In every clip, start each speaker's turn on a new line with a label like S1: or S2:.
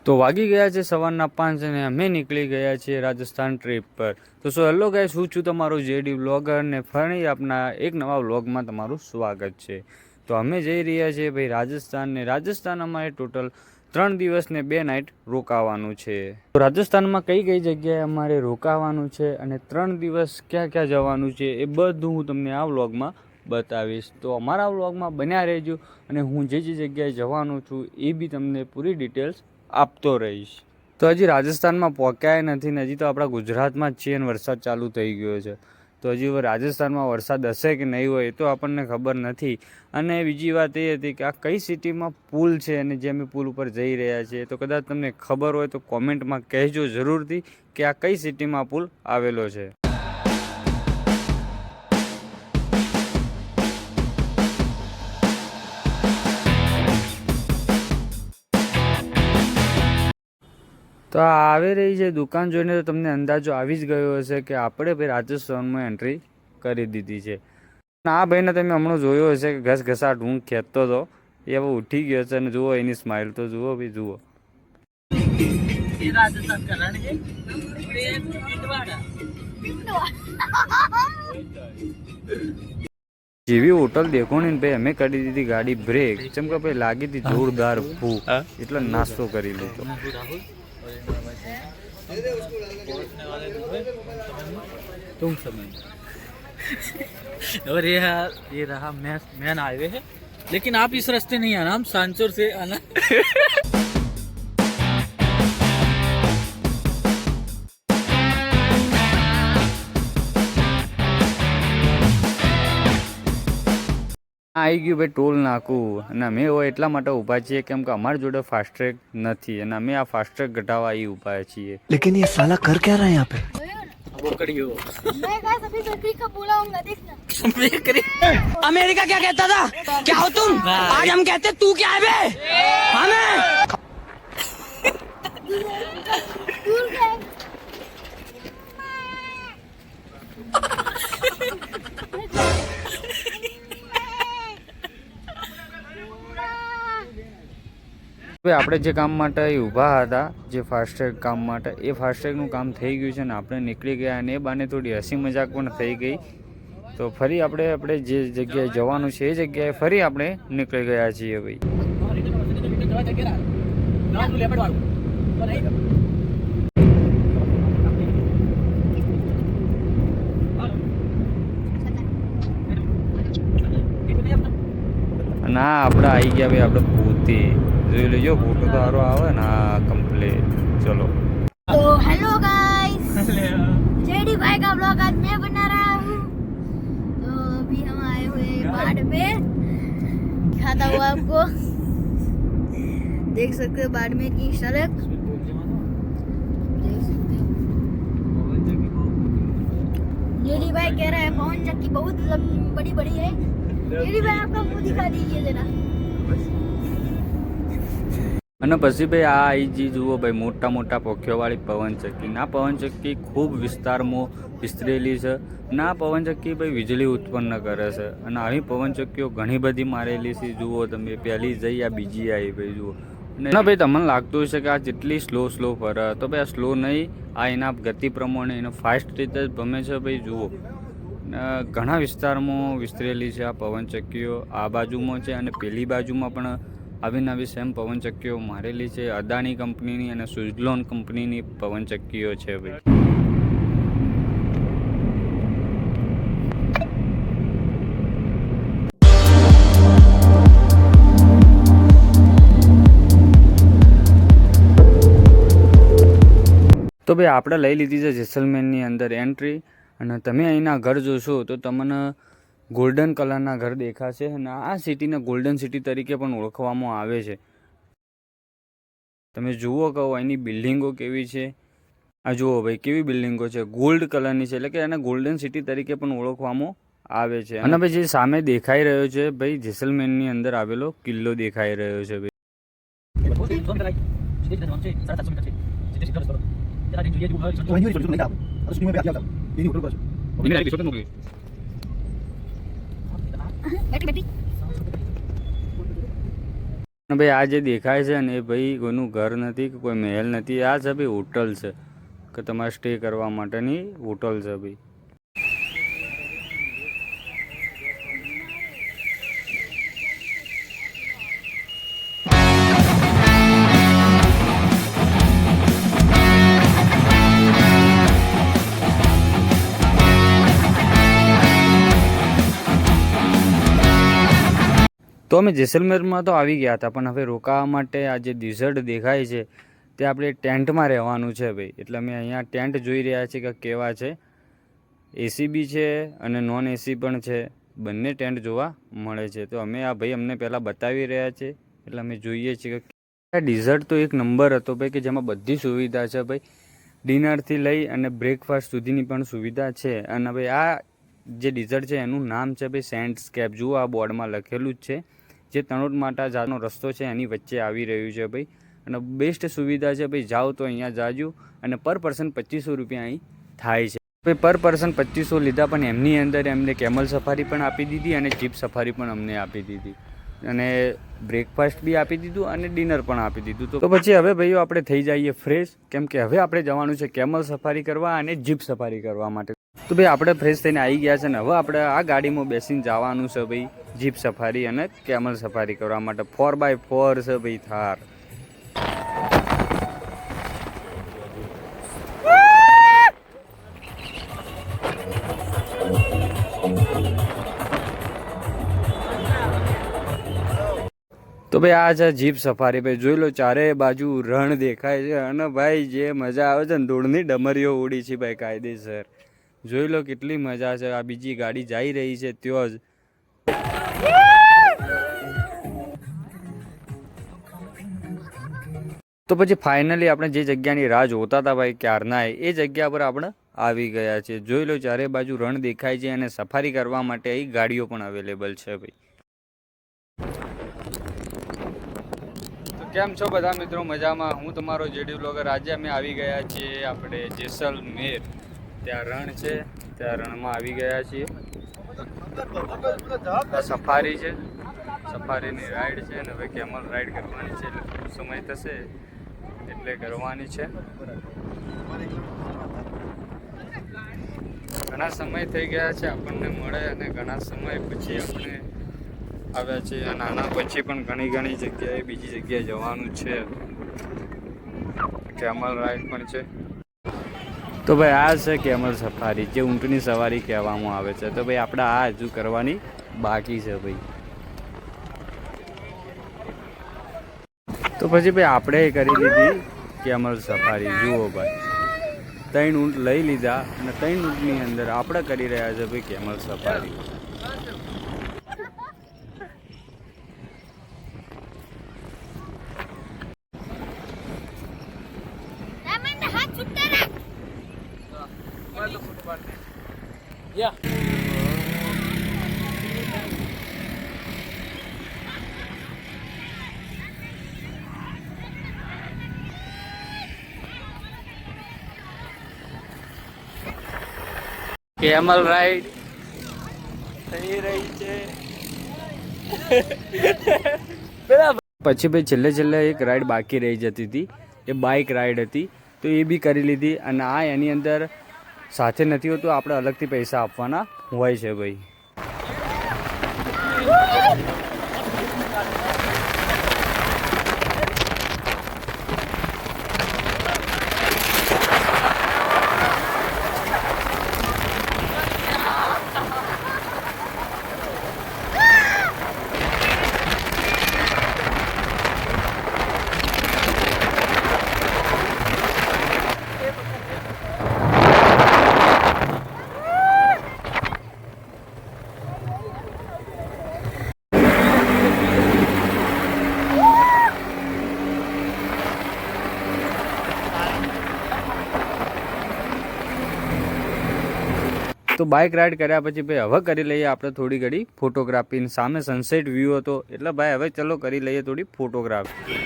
S1: તો વાગી ગયા છે સવારના 5 અને અમે નીકળી ગયા છીએ રાજસ્થાન ટ્રીપ પર. તો હેલો ગાઈસ, હું છું તમારો જેડી વ્લોગર ને ફરી આપના એક નવા વ્લોગમાં તમારું સ્વાગત છે. તો અમે જઈ રહ્યા છીએ ભાઈ રાજસ્થાન ને રાજસ્થાન અમારે ટોટલ 3 દિવસ ને 2 નાઇટ રોકાવાનું છે. તો રાજસ્થાનમાં કઈ કઈ જગ્યાએ અમારે રોકાવાનું છે અને 3 દિવસ ક્યાં ક્યાં જવાનું છે એ બધું હું તમને આ વ્લોગમાં બતાવીશ. તો અમારા વ્લોગમાં બન્યા રહેજો અને હું જે જગ્યાએ જવાનું છું એ બી તમને પૂરી ડિટેલ્સ આપતો રહીશ. તો હજી રાજસ્થાનમાં પહોંચ્યા નથી ને હજી તો આપણા ગુજરાતમાં જ છીએ અને વરસાદ ચાલુ થઈ ગયો છે. તો હજી રાજસ્થાનમાં વરસાદ હશે કે નહીં હોય એ તો આપણને ખબર નથી. અને બીજી વાત એ હતી કે આ કઈ સિટીમાં પુલ છે અને જે અમે પુલ ઉપર જઈ રહ્યા છીએ તો કદાચ તમને ખબર હોય તો કોમેન્ટમાં કહેજો જરૂરથી કે આ કઈ સિટીમાં પુલ આવેલો છે. તો આ આવી રહી છે દુકાન જોઈને તો તમને અંદાજો આવી જ ગયો હશે કે આપણે ભાઈ રાજસ્થાનમાં એન્ટ્રી કરી દીધી છે. આ ભાઈને તમે હમણાં જોયો હશે કે ઘસઘસાટ હું ખેંચતો હતો એ હવે ઉઠી ગયો છે અને જુઓ એની સ્માઇલ તો જુઓ ભાઈ જુઓ. જેવી હોટલ દેખો ને ભાઈ અમે કરી દીધી ગાડી બ્રેક જેમ કે ભાઈ લાગી હતી જોરદાર ભૂખ એટલે નાસ્તો કરી લીધો.
S2: तुम समय और ये रहा मैन हाईवे है, लेकिन आप इस रास्ते नहीं आना, हम सांचौर से आना.
S1: આવી ગયું ભાઈ ટોલ નાકું અને અમે હોય એટલા માટે ઊભા છીએ કેમ કે અમારી જોડે ફાસ્ટ ટ્રેક નથી અને અમે આ ફાસ્ટ ટ્રેક ઘટાડવા અહીં ઊભા છીએ.
S3: लेकिन ये साला कर क्या रहा है यहाँ पे?
S4: अमेरिका क्या कहता था? क्या हो तुम? आज हम कहते तू क्या है बे? हमें
S1: આપણે જે કામ માટે ઊભા હતા જે ફાસ્ટ્રેગ કામ માટે એ ફાસ્ટ્રેગનું કામ થઈ ગયું છે ને આપણે નીકળી ગયા અને એ બાને થોડી હસી મજાક પણ થઈ ગઈ. તો ફરી આપણે જે જગ્યાએ જવાનું છે એ જગ્યાએ ફરી આપણે નીકળી ગયા છીએ ભાઈ. ના આપણે આવી ગયા ભાઈ આપણે પોતે જોઈ લેજો ફોટો તો સારો આવે ને આ કમ્પ્લીટ. ચલો
S5: तो हेलो गाइस, जेडी भाई का ब्लॉग आज मैं बना रहा हूँ. तो अभी हम आए हुए बाढ़ पे, दिखाता हुआ आपको, देख सकते हो बाड़मेर की सड़क, देख सकते हो. जेडी भाई कह रहा है पवन चक्की बहुत बड़ी बड़ी है. जेडी भाई आपका मुंह दिखा दीजिए जरा.
S1: અને પછી ભાઈ આ આઈજી જુઓ ભાઈ મોટા મોટા પોખીઓવાળી પવનચક્કી. આ પવનચક્કી ખૂબ વિસ્તારમાં વિસ્તરેલી છે અને આ પવનચક્કી ભાઈ વીજળી ઉત્પન્ન કરે છે અને આવી પવનચક્કીઓ ઘણી બધી મારેલી છે. જુઓ તમે પહેલી જઈ આ બીજી આવી ભાઈ જુઓ. અને ભાઈ તમને લાગતું હશે કે આ જેટલી સ્લો ફરે તો ભાઈ આ સ્લો નહીં, આ એના ગતિ પ્રમાણે એનો ફાસ્ટ રીતે જ ભમે છે ભાઈ જુઓ. ઘણા વિસ્તારમાં વિસ્તરેલી છે આ પવનચક્કીઓ. આ બાજુમાં છે અને પેલી બાજુમાં પણ આવી નવી સેમ પવનચક્કીઓ મારેલી છે. અદાણી કંપનીની અને સુઝલોન કંપનીની પવનચક્કીઓ છે ભાઈ. તો ભાઈ આપણે લઈ લીધી છે જેસલમેરની અંદર એન્ટ્રી અને તમે અહીંના ઘર જોશો તો તમને ગોલ્ડન કલરના ઘર દેખાશે અને આ સિટીને ગોલ્ડન સિટી તરીકે પણ ઓળખવામાં આવે છે. તમે જુઓ કહો અહીંની બિલ્ડિંગો કેવી છે. આ જુઓ ભાઈ કેવી બિલ્ડિંગો છે, ગોલ્ડ કલરની છે એટલે કે એને ગોલ્ડન સિટી તરીકે પણ ઓળખવામાં આવે છે. અને ભાઈ જે સામે દેખાઈ રહ્યો છે ભાઈ જેસલમેરની અંદર આવેલો કિલ્લો દેખાઈ રહ્યો છે ભાઈ. ભાઈ આ જે દેખાય છે ને એ ભાઈ કોઈનું ઘર નથી કે કોઈ મહેલ નથી, આ છે ભાઈ હોટલ છે કે તમારે સ્ટે કરવા માટેની હોટલ છે ભાઈ. તો અમે જેસલમેરમાં તો આવી ગયા હતા, પણ હવે રોકાવા માટે આ જે ડિઝર્ટ દેખાય છે તે આપણે ટેન્ટમાં રહેવાનું છે ભાઈ. એટલે અમે અહીંયા ટેન્ટ જોઈ રહ્યા છીએ કે કેવા છે. એસી બી છે અને નોન એસી પણ છે, બંને ટેન્ટ જોવા મળે છે. તો અમે આ ભાઈ અમને પહેલાં બતાવી રહ્યા છે એટલે અમે જોઈએ છીએ કે આ ડિઝર્ટ તો એક નંબર હતો ભાઈ, કે જેમાં બધી સુવિધા છે ભાઈ. ડિનરથી લઈ અને બ્રેકફાસ્ટ સુધીની પણ સુવિધા છે. અને ભાઈ આ જે ડિઝર્ટ છે એનું નામ છે ભાઈ સેન્ડસ્કેપ. જુઓ આ બોર્ડમાં લખેલું જ છે, જે તણોટ માટા જાતનો રસ્તો છે એની વચ્ચે આવી રહ્યું છે ભાઈ. અને બેસ્ટ સુવિધા છે ભાઈ, જાઓ તો અહીંયા જાજો. અને પર પર્સન 2500 રૂપિયા અહીં થાય છે ભાઈ. પર પર્સન 2500 લીધા, પણ એમની અંદર એમને કેમલ સફારી પણ આપી દીધી અને જીપ સફારી પણ અમને આપી દીધી, અને બ્રેકફાસ્ટ બી આપી દીધું અને ડિનર પણ આપી દીધું. તો પછી હવે ભાઈઓ આપણે થઈ જઈએ ફ્રેશ, કેમ કે હવે આપણે જવાનું છે કેમલ સફારી કરવા અને જીપ સફારી કરવા માટે. તો ભાઈ આપણે ફ્રેશ થઈને આવી ગયા છે ને હવે આપણે આ ગાડીમાં બેસીને જવાનું છે ભાઈ જીપ સફારી અને કેમલ સફારી કરવા માટે. 4x4 છે ભાઈ થાર. તો ભાઈ આ છે જીપ સફારી ભાઈ. જોઈ લો ચારે બાજુ રણ દેખાય છે અને ભાઈ જે મજા આવે છે ને ધૂળની ડમરીઓ ઉડી છે ભાઈ કાયદેસર. જોઈ લો કેટલી મજા છે. આ બીજી ગાડી જઈ રહી છે ત્યાં જ. તો પછી ફાઇનલી આપણે જે જગ્યાની રાહ જોતા હતા ભાઈ ક્યારના, એ જગ્યા પર આપણે આવી ગયા છે. જોઈ લો ચારે બાજુ રણ દેખાય છે અને સફારી કરવા માટે અહીં ગાડીઓ પણ અવેલેબલ છે ભાઈ. તો કેમ છો બધા મિત્રો? મજામાં? હું તમારો જેડી બ્લોગર. આજે અમે આવી ગયા છીએ આપણે જેસલમેર. ત્યાં રણ છે, ત્યાં રણમાં આવી ગયા છીએ. આ સફારી છે, સફારીની રાઈડ છે ને હવે કેમલ રાઈડ કરવાની છે. એટલે સમય થશે એટલે કરવાની છે. ઘણા સમય થઈ ગયા છે આપણને મળે અને ઘણા સમય પછી આપણે આવ્યા છે. અને આના પછી પણ ઘણી જગ્યાએ બીજી જગ્યાએ જવાનું છે. કેમલ રાઈડ પણ છે. તો ભાઈ આ છે કેમલ સફારી, જે ઊંટની સવારી કહેવામાં આવે છે. તો ભાઈ આપણે આ હજુ કરવાની બાકી છે ભાઈ. તો પછી ભાઈ આપણે કરી લીધી કેમલ સફારી. જુઓ ભાઈ 3 ઊંટ લઈ લીધા અને 3 ઊંટની અંદર આપણે કરી રહ્યા છે ભાઈ camel safari.
S2: Yeah.
S1: Camel ride થઈ રહી છે. પછી ભાઈ છેલ્લે એક રાઈડ બાકી રહી જતી હતી, એ બાઇક રાઈડ હતી. તો એ બી કરી લીધી. અને આ એની અંદર સાથે નથી હોતું, આપણે અલગથી પૈસા આપવાના હોય છે ભાઈ. તો બાઇક રાઈડ કર્યા પછી ભાઈ હવે કરી લઈએ આપણે થોડી ઘડી ફોટોગ્રાફી. સામે સનસેટ વ્યૂ હતો એટલે ભાઈ હવે ચલો કરી લઈએ થોડી ફોટોગ્રાફી.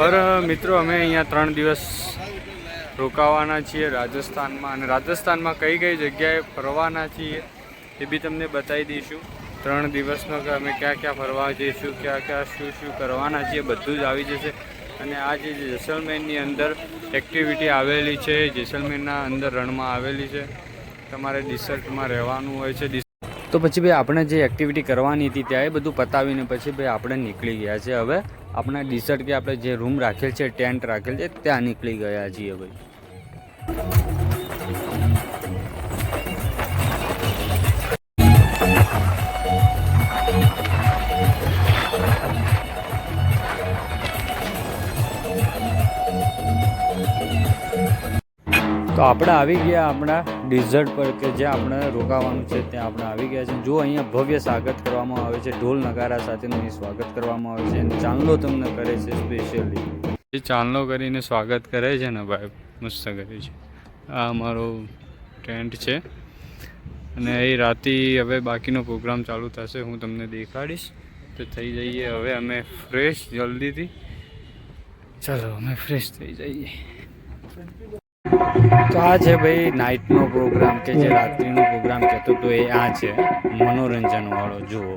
S1: પર મિત્રો અમે અહીંયા 3 દિવસ રોકાવાના છીએ રાજસ્થાનમાં, અને રાજસ્થાનમાં કઈ કઈ જગ્યાએ ફરવાના છીએ એ બી તમને બતાવી દઈશું. 3 દિવસમાં કે અમે ક્યાં ક્યાં ફરવા જઈશું, ક્યાં ક્યાં શું કરવાના છીએ, બધું જ આવી જશે. અને આ જે જેસલમેરની અંદર એક્ટિવિટી આવેલી છે, જેસલમેરના અંદર રણમાં આવેલી છે, તમારે ડિસર્ટમાં રહેવાનું હોય છે. તો પછી ભાઈ આપણે જે એક્ટિવિટી કરવાની હતી ત્યાં એ બધું પતાવીને પછી ભાઈ આપણે નીકળી ગયા છે. હવે આપણા ડિસર્ટ કે આપણે જે રૂમ રાખેલ છે, ટેન્ટ રાખેલ છે, ત્યાં નીકળી ગયા છીએ ભાઈ. તો આપણે આવી ગયા આપણા ડિઝર્ટ પર કે જ્યાં આપણે રોકાવાનું છે ત્યાં આપણે આવી ગયા છે. જો અહીંયા ભવ્ય સ્વાગત કરવામાં આવે છે, ઢોલ નગારા સાથેનું અહીં સ્વાગત કરવામાં આવે છે, અને ચાંદલો તમને કરે છે સ્પેશિયલી. એ ચાંદલો કરીને સ્વાગત કરે છે ને ભાઈ, મસ્ત કરે છે. આ અમારો ટેન્ટ છે, અને એ રાતે હવે બાકીનો પ્રોગ્રામ ચાલુ થશે, હું તમને દેખાડીશ. તો થઈ જઈએ હવે અમે ફ્રેશ જલ્દીથી. ચાલો અમે ફ્રેશ થઈ જઈએ. તો આ છે ભાઈ નાઇટનો પ્રોગ્રામ કે જે રાત્રિનો પ્રોગ્રામ કહેતો તો એ આ છે મનોરંજન વાળો. જુઓ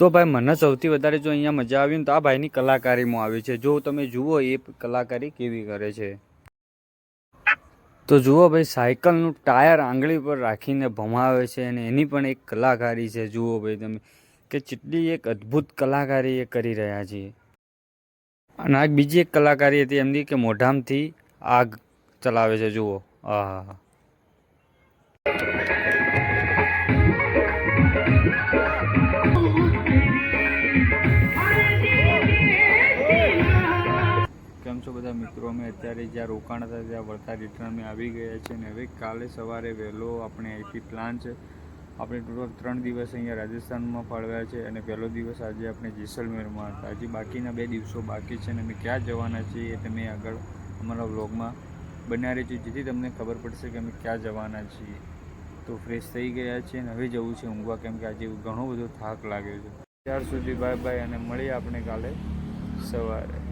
S1: તો ભાઈ મને સૌથી વધારે જો અહીંયા મજા આવી ને તો આ ભાઈની કલાકારીમાં આવી છે. જો તમે જુઓ એ કલાકારી કેવી કરે છે. તો જુઓ ભાઈ, સાયકલનું ટાયર આંગળી પર રાખીને ભમાવે છે, અને એની પણ એક કલાકારી છે. જુઓ ભાઈ તમે કે કેટલી એક અદ્ભુત કલાકારી એ કરી રહ્યા છીએ. અને આ બીજી એક કલાકારી હતી એમની કે મોઢામથી આગ ચલાવે છે. જુઓ, આહા. કેમ છો બધા મિત્રો? અમે અત્યારે જ્યાં રોકાણ હતા ત્યાં વળતા રિટર્ન આવી ગયા છે, અને હવે કાલે સવારે વહેલો આપણે અહીંથી પ્લાન છે. આપણે ટોટલ 3 દિવસ અહીંયા રાજસ્થાનમાં ફાળવ્યા છે, અને પહેલો દિવસ આજે આપણે જેસલમેરમાં હતા. હજી બાકીના 2 દિવસો બાકી છે, અને અમે ક્યાં જવાના છીએ એ તમે આગળ અમારા વ્લોગમાં બન્યા રહેજો, જેથી તમને ખબર પડશે કે અમે ક્યાં જવાના છીએ. તો ફ્રેશ થઈ ગયા છીએ, અને હવે જવું છે ઊંઘવા, કેમ કે આજે ઘણો બધો થાક લાગ્યો છે. ત્યાર સુધી બાય બાય, અને મળીએ આપણે કાલે સવારે.